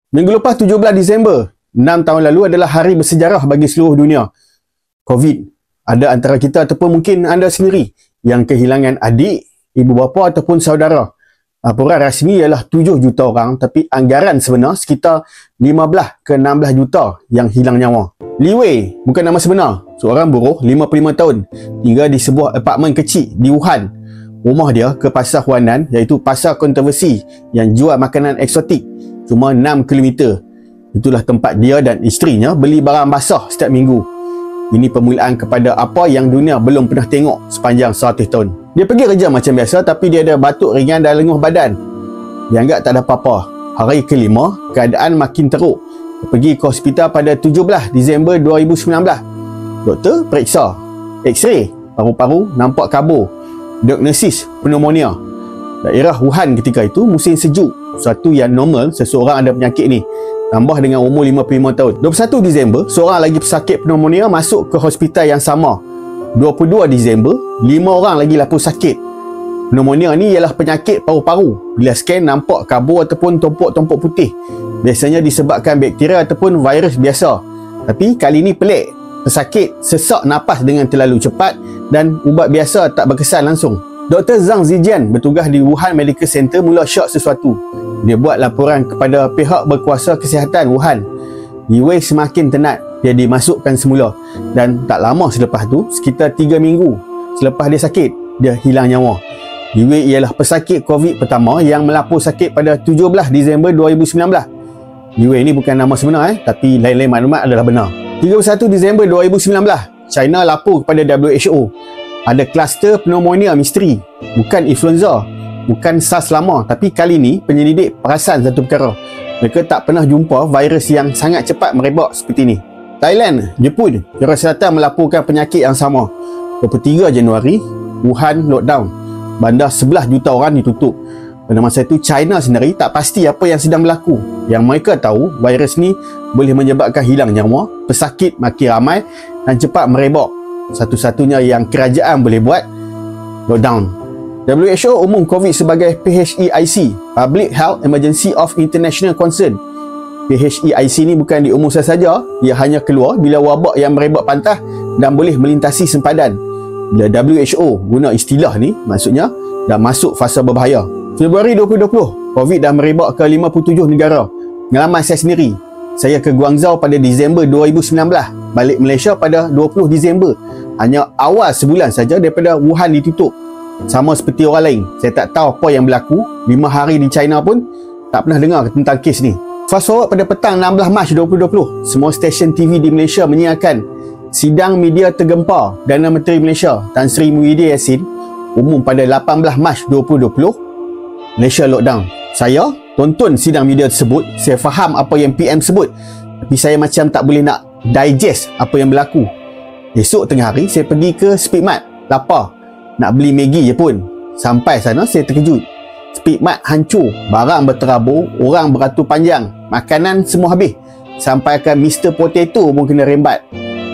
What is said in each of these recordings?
Minggu lepas 17 Disember, 6 tahun lalu adalah hari bersejarah bagi seluruh dunia. COVID. Ada antara kita ataupun mungkin anda sendiri yang kehilangan adik, ibu bapa ataupun saudara. Laporan rasmi ialah 7 juta orang, tapi anggaran sebenar sekitar 15 ke 16 juta yang hilang nyawa. Li Wei bukan nama sebenar. Seorang buruh 55 tahun tinggal di sebuah apartmen kecil di Wuhan. Rumah dia ke pasar Huanan, iaitu pasar kontroversi yang jual makanan eksotik, cuma 6 km. Itulah tempat dia dan isterinya beli barang basah setiap minggu. Ini permulaan kepada apa yang dunia belum pernah tengok sepanjang 100 tahun. Dia pergi kerja macam biasa, tapi dia ada batuk ringan dan lenguh badan. Dia anggap tak ada apa-apa. Hari kelima, keadaan makin teruk. Dia pergi ke hospital pada 17 Disember 2019. Doktor periksa X-ray, paru-paru nampak kabur. Diagnosis pneumonia. Daerah Wuhan ketika itu musim sejuk, suatu yang normal seseorang ada penyakit ni. Tambah dengan umur 55 tahun. 21 Disember, seorang lagi pesakit pneumonia masuk ke hospital yang sama. 22 Disember, 5 orang lagi lapor sakit. Pneumonia ni ialah penyakit paru-paru. Bila scan nampak kabur ataupun tompok-tompok putih. Biasanya disebabkan bakteria ataupun virus biasa. Tapi kali ni pelik. Pesakit sesak napas dengan terlalu cepat dan ubat biasa tak berkesan langsung. Dr. Zhang Zijian bertugas di Wuhan Medical Center mula syok sesuatu. Dia buat laporan kepada pihak berkuasa kesihatan Wuhan. Li Wei semakin tenat. Dia dimasukkan semula. Dan tak lama selepas tu, sekitar 3 minggu selepas dia sakit, dia hilang nyawa. Li Wei ialah pesakit COVID pertama yang melapor sakit pada 17 Disember 2019. Li Wei ni bukan nama sebenar tapi lain-lain maklumat adalah benar. 31 Disember 2019, China lapor kepada WHO. Ada kluster pneumonia misteri. Bukan influenza, bukan SARS lama, tapi kali ni penyelidik perasan satu perkara. Mereka tak pernah jumpa virus yang sangat cepat merebak seperti ni. Thailand, Jepun, Korea Selatan melaporkan penyakit yang sama. 23 Januari, Wuhan lockdown. Bandar 11 juta orang ditutup. Pada masa itu, China sendiri tak pasti apa yang sedang berlaku. Yang mereka tahu, virus ni boleh menyebabkan hilang nyawa, pesakit makin ramai dan cepat merebak. Satu-satunya yang kerajaan boleh buat, lockdown. WHO umum COVID sebagai PHEIC, Public Health Emergency of International Concern. PHEIC ni bukan diumum sahaja, ia hanya keluar bila wabak yang merebak pantah dan boleh melintasi sempadan. Bila WHO guna istilah ni, maksudnya dah masuk fasa berbahaya. Februari 2020, COVID dah merebak ke 57 negara. Pengalaman saya sendiri, saya ke Guangzhou pada Disember 2019, balik Malaysia pada 20 Disember. Hanya awal sebulan saja daripada Wuhan ditutup. Sama seperti orang lain, saya tak tahu apa yang berlaku. 5 hari di China pun tak pernah dengar tentang kes ni. Fast forward pada petang 16 Mac 2020, semua stesen TV di Malaysia menyiarkan sidang media tergempar Perdana Menteri Malaysia Tan Sri Muhyiddin Yassin umum pada 18 Mac 2020. Malaysia lockdown. Saya tonton sidang media tersebut, saya faham apa yang PM sebut, tapi saya macam tak boleh nak digest apa yang berlaku. Esok tengah hari saya pergi ke Speedmart, lapar, nak beli Maggi je pun. Sampai sana saya terkejut. Speedmart hancur, barang berterabur, orang beratur panjang, makanan semua habis. Sampai ke Mr. Potato pun kena rembat.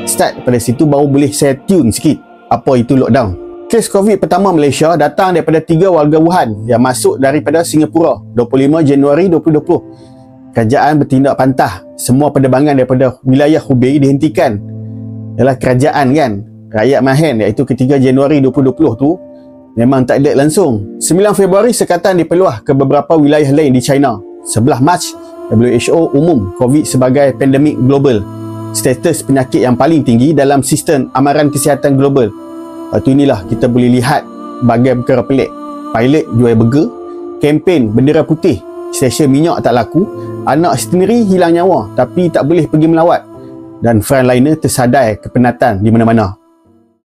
Start pada situ baru boleh saya tune sikit apa itu lockdown. Kes COVID pertama Malaysia datang daripada 3 warga Wuhan yang masuk daripada Singapura 25 Januari 2020. Kerajaan bertindak pantah. Semua penerbangan daripada wilayah Hubei dihentikan. Ialah kerajaan kan. Rakyat mahen iaitu ketiga Januari 2020 tu memang tak ada langsung. 9 Februari sekatan dipeluah ke beberapa wilayah lain di China. 11 Mac WHO umum COVID sebagai pandemik global. Status penyakit yang paling tinggi dalam sistem amaran kesihatan global. Waktu inilah kita boleh lihat bagai perkara pelik. Pilot jual burger, kempen bendera putih, stesen minyak tak laku, anak sendiri hilang nyawa tapi tak boleh pergi melawat, dan frontliner tersadai kepenatan di mana-mana.